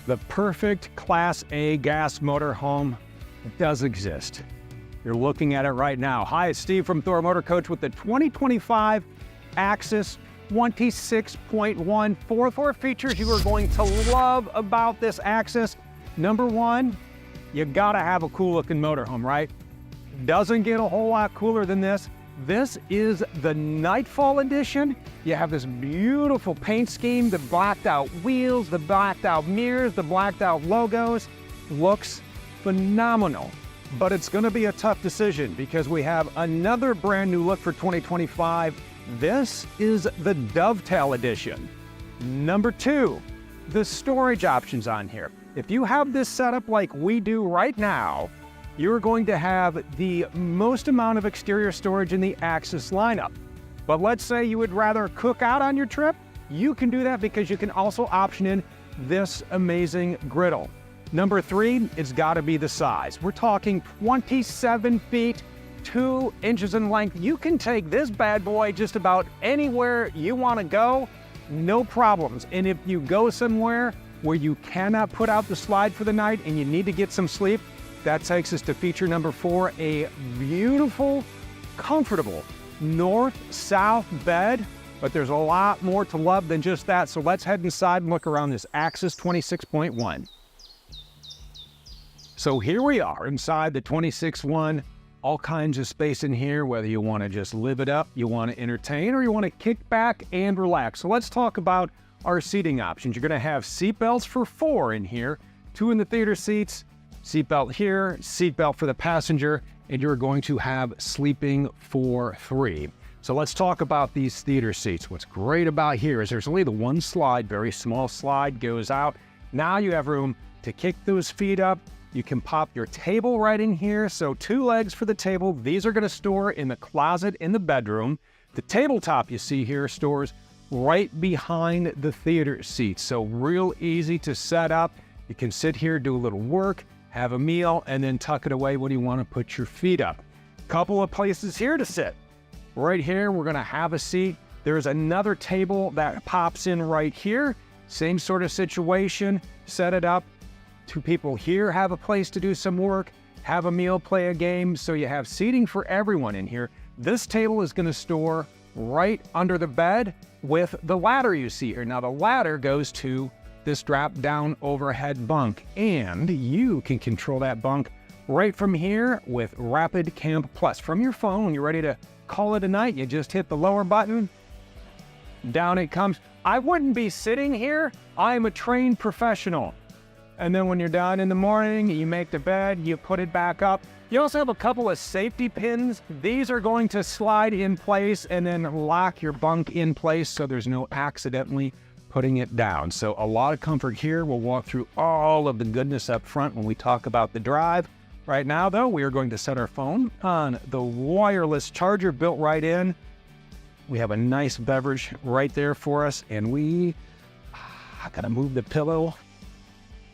The perfect Class A gas motor home does exist. You're looking at it right now. Hi, it's Steve from Thor Motor Coach with the 2025 Axis 26.1. Four features you are going to love about this Axis. Number one, you gotta have a cool looking motorhome, right? Doesn't get a whole lot cooler than this. This is the Nightfall Edition. You have this beautiful paint scheme, the blacked out wheels, the blacked out mirrors, the blacked out logos. Looks phenomenal. But it's gonna be a tough decision because we have another brand new look for 2025. This is the Dovetail Edition. Number two, the storage options on here. If you have this set up like we do right now, you're going to have the most amount of exterior storage in the Axis lineup. But let's say you would rather cook out on your trip, you can do that because you can also option in this amazing griddle. Number three, it's gotta be the size. We're talking 27 feet, 2 inches in length. You can take this bad boy just about anywhere you wanna go, no problems. And if you go somewhere where you cannot put out the slide for the night and you need to get some sleep, that takes us to feature number four, a beautiful, comfortable north-south bed. But there's a lot more to love than just that. So let's head inside and look around this Axis 26.1. So here we are inside the 26.1, all kinds of space in here, whether you want to just live it up, you want to entertain, or you want to kick back and relax. So let's talk about our seating options. You're going to have seat belts for 4 in here, 2 in the theater seats, seatbelt here, seatbelt for the passenger, and you're going to have sleeping for 3. So let's talk about these theater seats. What's great about here is there's only the one slide, very small slide, goes out. Now you have room to kick those feet up. You can pop your table right in here. So 2 legs for the table. These are gonna store in the closet in the bedroom. The tabletop you see here stores right behind the theater seats. So real easy to set up. You can sit here, do a little work, have a meal, and then tuck it away when you want to put your feet up. Couple of places here to sit. Right here, we're gonna have a seat. There's another table that pops in right here. Same sort of situation, set it up. 2 people here have a place to do some work, have a meal, play a game, so you have seating for everyone in here. This table is gonna store right under the bed with the ladder you see here. Now the ladder goes to this drop-down overhead bunk, and you can control that bunk right from here with Rapid Camp Plus. From your phone, when you're ready to call it a night, you just hit the lower button, down it comes. I wouldn't be sitting here. I'm a trained professional. And then when you're done in the morning, you make the bed, you put it back up. You also have a couple of safety pins. These are going to slide in place and then lock your bunk in place so there's no accidentally putting it down. So a lot of comfort here. We'll walk through all of the goodness up front when we talk about the drive. Right now though, we are going to set our phone on the wireless charger built right in. We have a nice beverage right there for us, and we gotta move the pillow,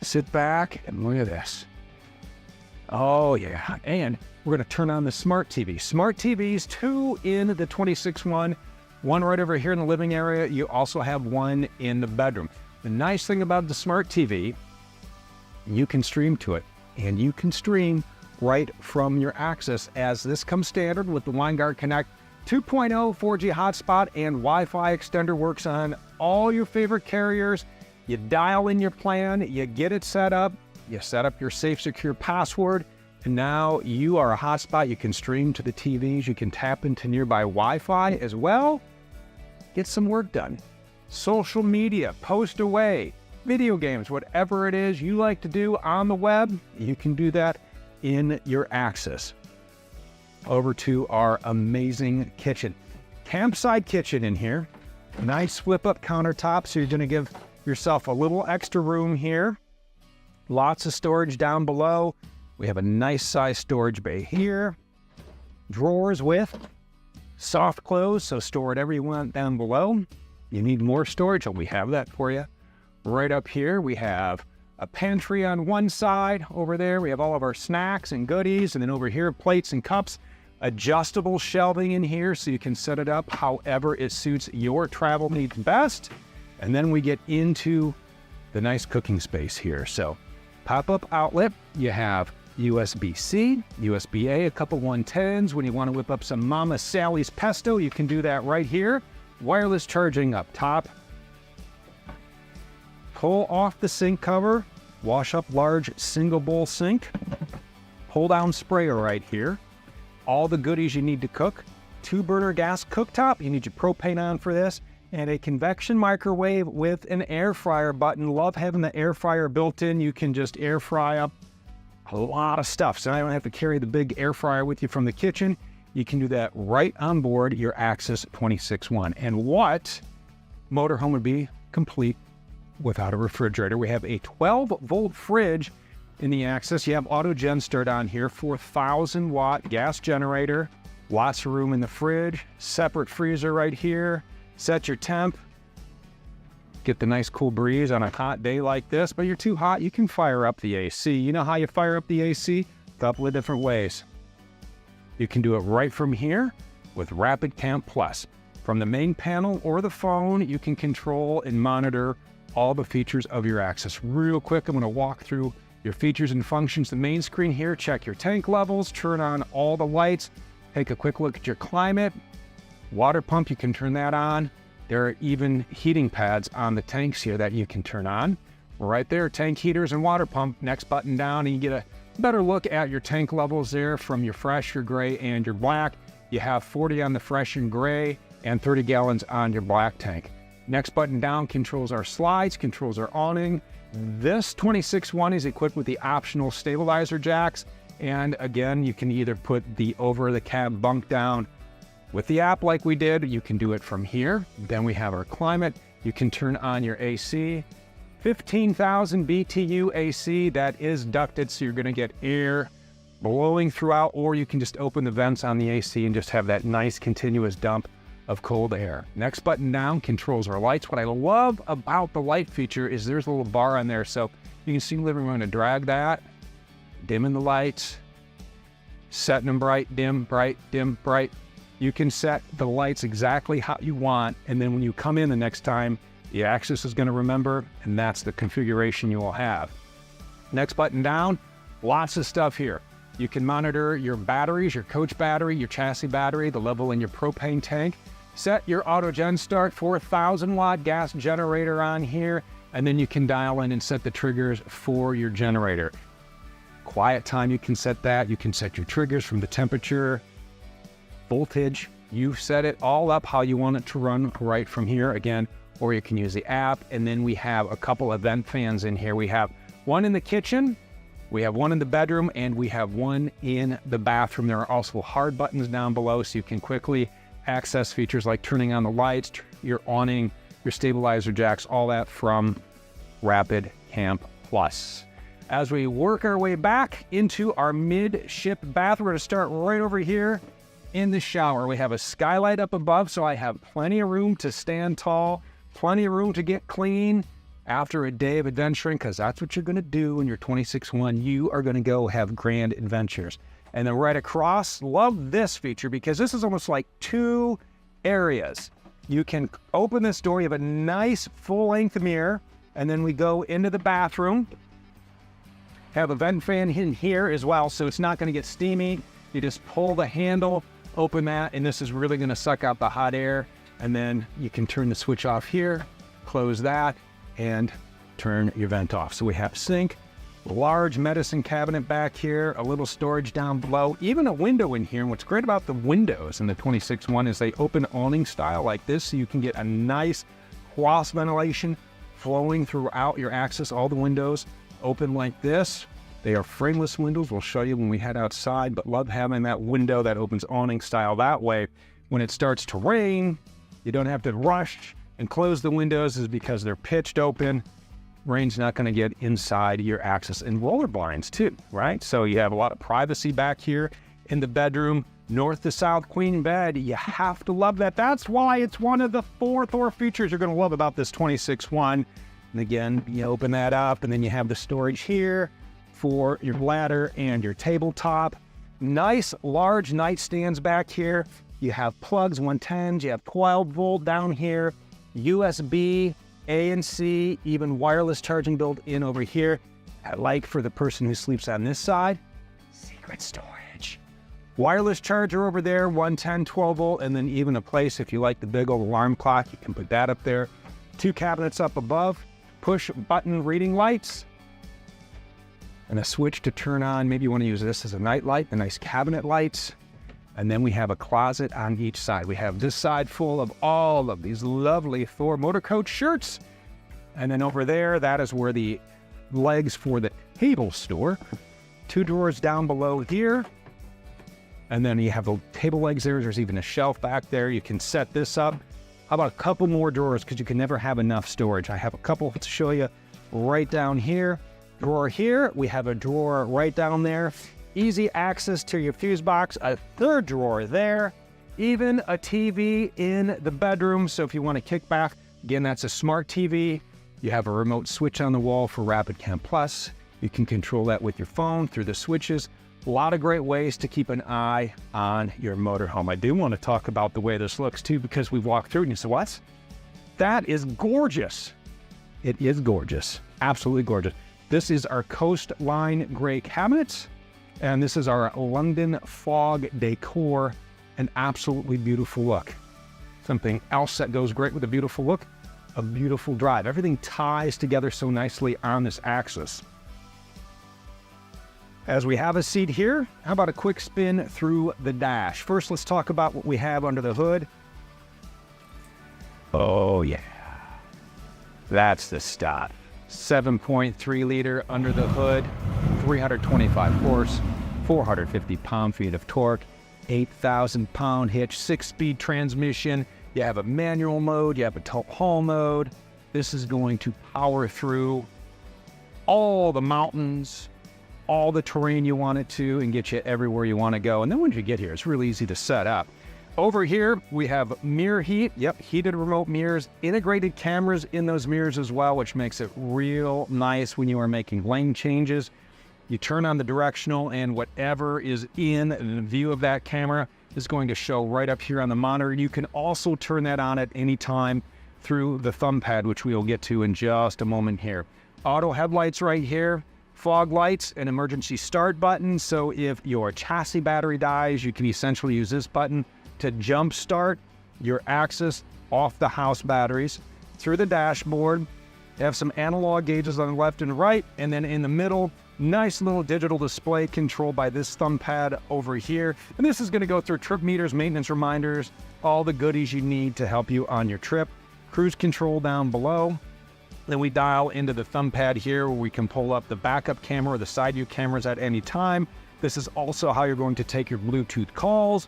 sit back, and look at this. Oh yeah, and we're gonna turn on the smart TV. Smart TVs, 2 in the 26.1, 1 right over here in the living area. You also have 1 in the bedroom. The nice thing about the smart TV, you can stream to it, and you can stream right from your Axis, as this comes standard with the WineGuard Connect 2.0 4G hotspot, and Wi-Fi extender works on all your favorite carriers. You dial in your plan, you get it set up, you set up your safe, secure password, and now you are a hotspot. You can stream to the TVs, you can tap into nearby Wi-Fi as well. Get some work done. Social media, post away, video games, whatever it is you like to do on the web, you can do that in your Axis. Over to our amazing kitchen. Campsite kitchen in here. Nice flip-up countertop, so you're gonna give yourself a little extra room here. Lots of storage down below. We have a nice size storage bay here. Drawers with soft close, so store whatever you want down below. You need more storage, we have that for you. Right up here, we have a pantry on one side. Over there, we have all of our snacks and goodies, and then over here, plates and cups. Adjustable shelving in here, so you can set it up however it suits your travel needs best. And then we get into the nice cooking space here. So pop-up outlet, you have USB-C, USB-A, a couple 110s. When you want to whip up some Mama Sally's pesto, you can do that right here. Wireless charging up top. Pull off the sink cover, wash up large single bowl sink. Pull down sprayer right here. All the goodies you need to cook. 2-burner gas cooktop, you need your propane on for this, and a convection microwave with an air fryer button. Love having the air fryer built in. You can just air fry up a lot of stuff, so I don't have to carry the big air fryer with you from the kitchen. You can do that right on board your Axis 261. And what motorhome would be complete without a refrigerator? We have a 12-volt fridge in the Axis. You have auto gen start on here, 4,000 watt gas generator, lots of room in the fridge, separate freezer right here. Set your temp, get the nice cool breeze on a hot day like this, but you're too hot, you can fire up the AC. You know how you fire up the AC? A couple of different ways. You can do it right from here with Rapid Camp Plus. From the main panel or the phone, you can control and monitor all the features of your Axis. Real quick, I'm going to walk through your features and functions. The main screen here, check your tank levels, turn on all the lights, take a quick look at your climate. Water pump, you can turn that on. There are even heating pads on the tanks here that you can turn on. Right there, tank heaters and water pump. Next button down, and you get a better look at your tank levels there from your fresh, your gray, and your black. You have 40 on the fresh and gray, and 30 gallons on your black tank. Next button down controls our slides, controls our awning. This 261 is equipped with the optional stabilizer jacks. And again, you can either put the over-the-cab bunk down with the app like we did. You can do it from here. Then we have our climate. You can turn on your AC. 15,000 BTU AC, that is ducted, so you're gonna get air blowing throughout, or you can just open the vents on the AC and just have that nice continuous dump of cold air. Next button down controls our lights. What I love about the light feature is there's a little bar on there, so you can see the living room. I'm gonna drag that, dimming the lights, setting them bright, dim, bright, dim, bright. You can set the lights exactly how you want, and then when you come in the next time, the Axis is going to remember, and that's the configuration you will have. Next button down, lots of stuff here. You can monitor your batteries, your coach battery, your chassis battery, the level in your propane tank. Set your auto gen start, 4,000 watt gas generator on here, and then you can dial in and set the triggers for your generator. Quiet time, you can set that. You can set your triggers from the temperature, voltage. You set it all up how you want it to run right from here again, or you can use the app. And then we have a couple of vent fans in here. We have one in the kitchen, we have one in the bedroom, and we have one in the bathroom. There are also hard buttons down below so you can quickly access features like turning on the lights, your awning, your stabilizer jacks, all that from Rapid Camp Plus. As we work our way back into our midship bath, we're going to start right over here in the shower. We have a skylight up above, so I have plenty of room to stand tall, plenty of room to get clean after a day of adventuring, because that's what you're going to do in your 261. You are going to go have grand adventures. And then right across, love this feature because this is almost like two areas. You can open this door, you have a nice full-length mirror, and then we go into the bathroom. Have a vent fan in here as well, so it's not going to get steamy. You just pull the handle, open that, and this is really going to suck out the hot air. And then you can turn the switch off here, close that, and turn your vent off. So we have sink, large medicine cabinet back here, a little storage down below, even a window in here. And what's great about the windows in the 261 is they open awning style like this, so you can get a nice cross ventilation flowing throughout your Axis. All the windows open like this. They are frameless windows. We'll show you when we head outside, but love having that window that opens awning style that way. When it starts to rain, you don't have to rush and close the windows, is because they're pitched open. Rain's not going to get inside your Axis, and roller blinds too, right? So you have a lot of privacy back here in the bedroom. North to south queen bed. You have to love that. That's why it's one of the 4 Thor features you're going to love about this 261. And again, you open that up, and then you have the storage here for your ladder and your tabletop. Nice large nightstands back here. You have plugs, 110s, you have 12 volt down here, USB ANC, even wireless charging built in over here. Like for the person who sleeps on this side, secret storage. Wireless charger over there, 110, 12 volt, and then even a place if you like the big old alarm clock, you can put that up there. 2 cabinets up above, push button reading lights, and a switch to turn on. Maybe you want to use this as a night light, the nice cabinet lights. And then we have a closet on each side. We have this side full of all of these lovely Thor Motor Coach shirts. And then over there, that is where the legs for the table store. 2 drawers down below here. And then you have the table legs there. There's even a shelf back there. You can set this up. How about a couple more drawers, because you can never have enough storage. I have a couple to show you right down here. Drawer here. We have a drawer right down there. Easy access to your fuse box. A 3rd drawer there. Even a TV in the bedroom. So if you want to kick back, again, that's a smart TV. You have a remote switch on the wall for RapidCam Plus. You can control that with your phone through the switches. A lot of great ways to keep an eye on your motorhome. I do want to talk about the way this looks too, because we've walked through it and you say, what? That is gorgeous. It is gorgeous. Absolutely gorgeous. This is our Coastline Gray cabinets. And this is our London Fog decor. An absolutely beautiful look. Something else that goes great with a beautiful look, a beautiful drive. Everything ties together so nicely on this axis. As we have a seat here, how about a quick spin through the dash? First, let's talk about what we have under the hood. Oh yeah, that's the stuff. 7.3 liter under the hood, 325 horse, 450 pound-feet of torque, 8,000 pound hitch, 6-speed transmission. You have a manual mode, you have a tow haul mode. This is going to power through all the mountains, all the terrain you want it to, and get you everywhere you want to go. And then once you get here, it's really easy to set up. Over here, we have mirror heat. Yep, heated remote mirrors, integrated cameras in those mirrors as well, which makes it real nice when you are making lane changes. You turn on the directional, and whatever is in the view of that camera is going to show right up here on the monitor. You can also turn that on at any time through the thumb pad, which we will get to in just a moment here. Auto headlights right here, fog lights, an emergency start button. So if your chassis battery dies, you can essentially use this button to jump start your Axis off the house batteries. Through the dashboard, you have some analog gauges on the left and right, and then in the middle, nice little digital display controlled by this thumb pad over here. And this is going to go through trip meters, maintenance reminders, all the goodies you need to help you on your trip. Cruise control down below. Then we dial into the thumb pad here where we can pull up the backup camera or the side view cameras at any time. This is also how you're going to take your Bluetooth calls,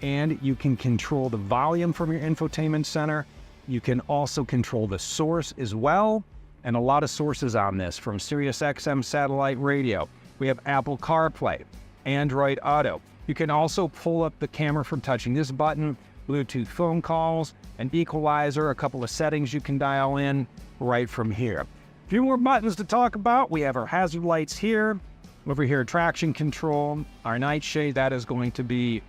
and you can control the volume from your infotainment center. You can also control the source as well, and a lot of sources on this, from Sirius XM satellite radio. We have Apple CarPlay, Android Auto. You can also pull up the camera from touching this button, Bluetooth phone calls, an equalizer, a couple of settings you can dial in right from here. A few more buttons to talk about. We have our hazard lights here. Over here, traction control, our night shade, that is going to be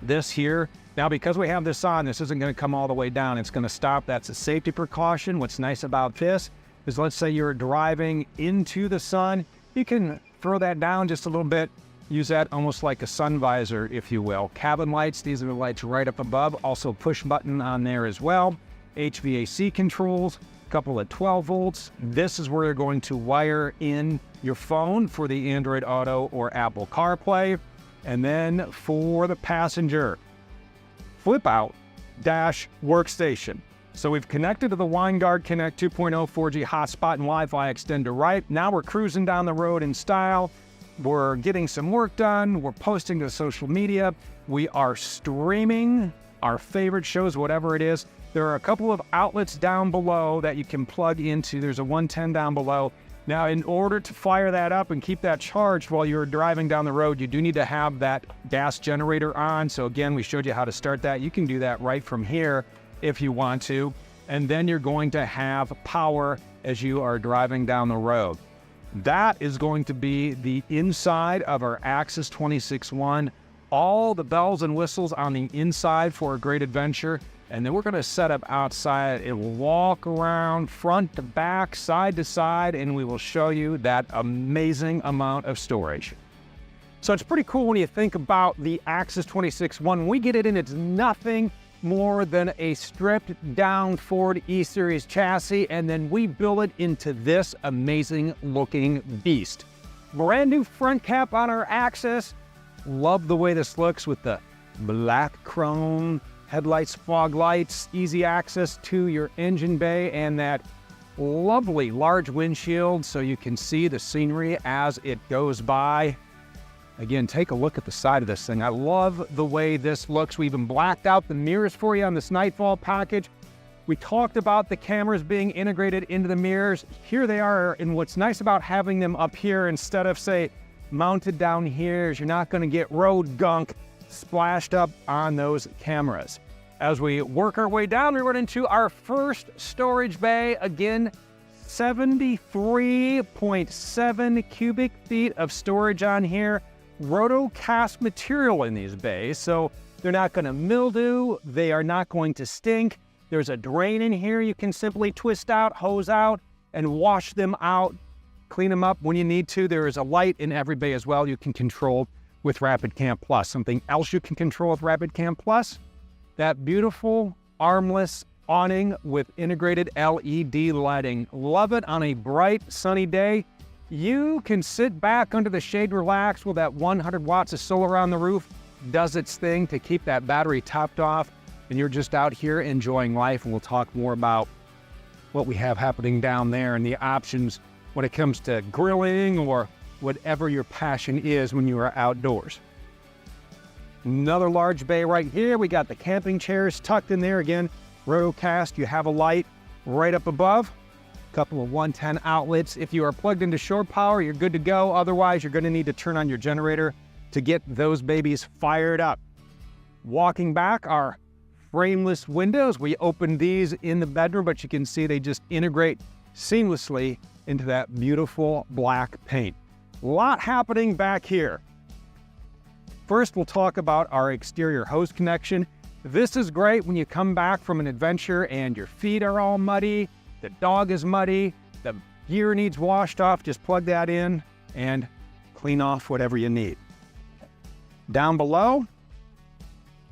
this here. Now, because we have this on, this isn't going to come all the way down. It's going to stop. That's a safety precaution. What's nice about this is, let's say you're driving into the sun, you can throw that down just a little bit, use that almost like a sun visor, if you will. Cabin lights, these are the lights right up above. Also push button on there as well. HVAC controls, a couple of 12 volts. This is where you're going to wire in your phone for the Android Auto or Apple CarPlay. And then for the passenger, flip out dash workstation. So we've connected to the WineGuard Connect 2.0 4G hotspot and Wi-Fi extender right. Now we're cruising down the road in style. We're getting some work done. We're posting to social media. We are streaming our favorite shows, whatever it is. There are a couple of outlets down below that you can plug into. There's a 110 down below. Now, in order to fire that up and keep that charged while you're driving down the road, you do need to have that gas generator on. So again, we showed you how to start that. You can do that right from here if you want to. And then you're going to have power as you are driving down the road. That is going to be the inside of our Axis 26.1. All the bells and whistles on the inside for a great adventure. And then we're going to set up outside. It will walk around front to back, side to side, and we will show you that amazing amount of storage. So it's pretty cool when you think about the Axis 26-1. When we get it in, it's nothing more than a stripped down Ford E-Series chassis, and then we build it into this amazing looking beast. Brand new front cap on our Axis. Love the way this looks with the black chrome headlights, fog lights, easy access to your engine bay, and that lovely large windshield so you can see the scenery as it goes by. Again, take a look at the side of this thing. I love the way this looks. We even blacked out the mirrors for you on this Nightfall package. We talked about the cameras being integrated into the mirrors. Here they are, and what's nice about having them up here instead of, say, mounted down here is you're not going to get road gunk splashed up on those cameras. As we work our way down, we run into our first storage bay. Again, 73.7 cubic feet of storage on here. Rotocast material in these bays, so they're not going to mildew, they are not going to stink. There's a drain in here you can simply twist out, hose out, and wash them out, clean them up when you need to. There is a light in every bay as well you can control with Rapid Cam Plus. Something else you can control with Rapid Cam Plus, that beautiful armless awning with integrated LED lighting. Love it on a bright, sunny day. You can sit back under the shade, relax while that 100 watts of solar on the roof does its thing to keep that battery topped off, and you're just out here enjoying life. And we'll talk more about what we have happening down there and the options when it comes to grilling or whatever your passion is when you are outdoors. Another large bay right here. We got the camping chairs tucked in there. Again, Rotocast, you have a light right up above. Couple of 110 outlets. If you are plugged into shore power, you're good to go. Otherwise, you're going to need to turn on your generator to get those babies fired up. Walking back, our frameless windows. We opened these in the bedroom, but you can see they just integrate seamlessly into that beautiful black paint. A lot happening back here. First, we'll talk about our exterior hose connection. This is great when you come back from an adventure and your feet are all muddy, the dog is muddy, the gear needs washed off. Just plug that in and clean off whatever you need. Down below,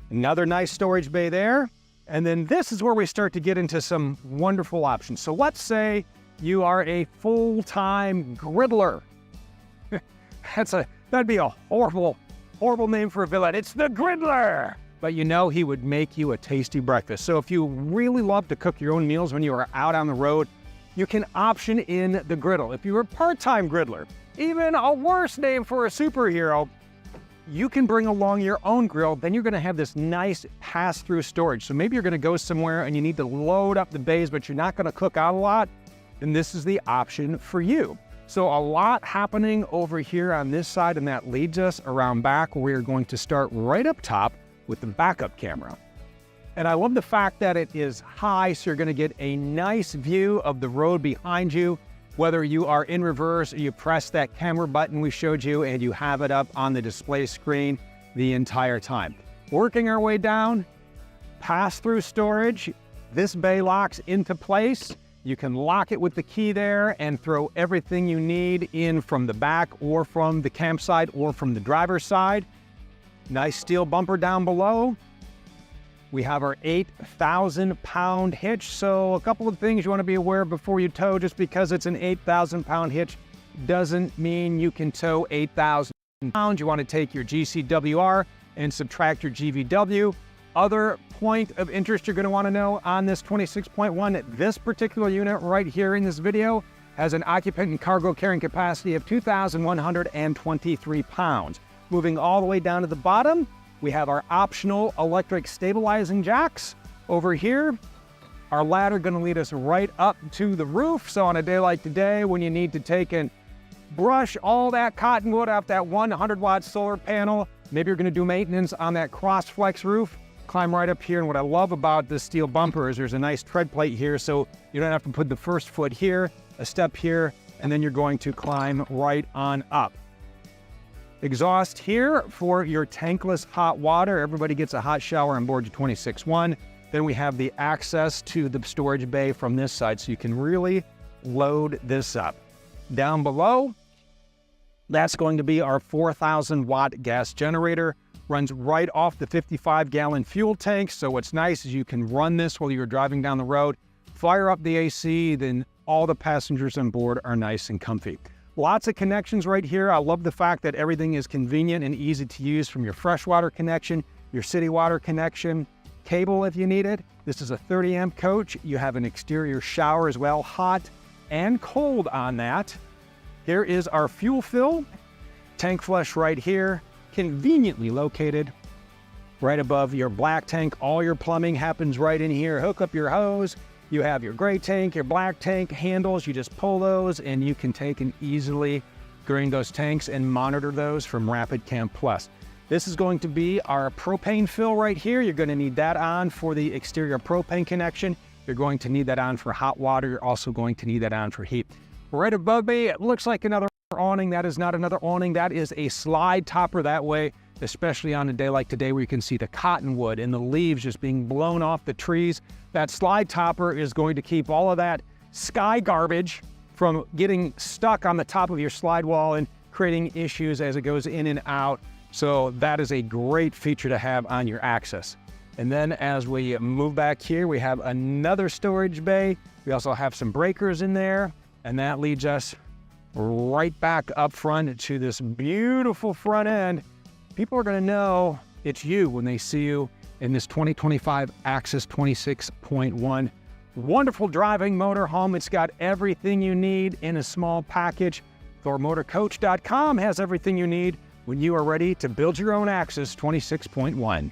another nice storage bay there. And then this is where we start to get into some wonderful options. So let's say you are a full-time griddler. That'd be a horrible name for a villain. It's the Griddler. But you know he would make you a tasty breakfast. So if you really love to cook your own meals when you are out on the road, you can option in the griddle. If you're a part-time griddler, even a worse name for a superhero, you can bring along your own grill. Then you're gonna have this nice pass-through storage. So maybe you're gonna go somewhere and you need to load up the bays, but you're not gonna cook out a lot, then this is the option for you. So a lot happening over here on this side, and that leads us around back where we're going to start right up top with the backup camera. And I love the fact that it is high, so you're gonna get a nice view of the road behind you, whether you are in reverse or you press that camera button we showed you and you have it up on the display screen the entire time. Working our way down, pass-through storage. This bay locks into place. You can lock it with the key there and throw everything you need in from the back or from the campsite or from the driver's side. Nice steel bumper down below. We have our 8,000-pound hitch. So a couple of things you want to be aware of before you tow. Just because it's an 8,000-pound hitch doesn't mean you can tow 8,000 pounds. You want to take your GCWR and subtract your GVW. Other point of interest you're going to want to know on this 26.1, this particular unit right here in this video has an occupant and cargo carrying capacity of 2,123 pounds. Moving all the way down to the bottom, we have our optional electric stabilizing jacks. Over here, our ladder going to lead us right up to the roof. So on a day like today, when you need to take and brush all that cottonwood off that 100-watt solar panel, maybe you're going to do maintenance on that cross-flex roof, climb right up here. And what I love about this steel bumper is there's a nice tread plate here, so you don't have to put the first foot here, a step here, and then you're going to climb right on up. Exhaust here for your tankless hot water. Everybody gets a hot shower on board your 26.1. Then we have the access to the storage bay from this side, so you can really load this up. Down below, that's going to be our 4,000 watt gas generator. Runs right off the 55-gallon fuel tank. So what's nice is you can run this while you're driving down the road, fire up the AC, then all the passengers on board are nice and comfy. Lots of connections right here. I love the fact that everything is convenient and easy to use, from your freshwater connection, your city water connection, cable if you need it. This is a 30 amp coach. You have an exterior shower as well, hot and cold on that. Here is our fuel fill. Tank flush right here, conveniently located right above your black tank. All your plumbing happens right in here. Hook up your hose. You have your gray tank, your black tank handles. You just pull those and you can take and easily drain those tanks and monitor those from Rapid Cam Plus. This is going to be our propane fill right here. You're going to need that on for the exterior propane connection. You're going to need that on for hot water. You're also going to need that on for heat. Right above me, it looks like another awning. That is not another awning. That is a slide topper. That way, especially on a day like today where you can see the cottonwood and the leaves just being blown off the trees, that slide topper is going to keep all of that sky garbage from getting stuck on the top of your slide wall and creating issues as it goes in and out. So that is a great feature to have on your Access. And then as we move back here, we have another storage bay. We also have some breakers in there, and that leads us right back up front to this beautiful front end. People are going to know it's you when they see you in this 2025 Access 26.1. Wonderful driving motorhome. It's got everything you need in a small package. ThorMotorCoach.com has everything you need when you are ready to build your own Access 26.1.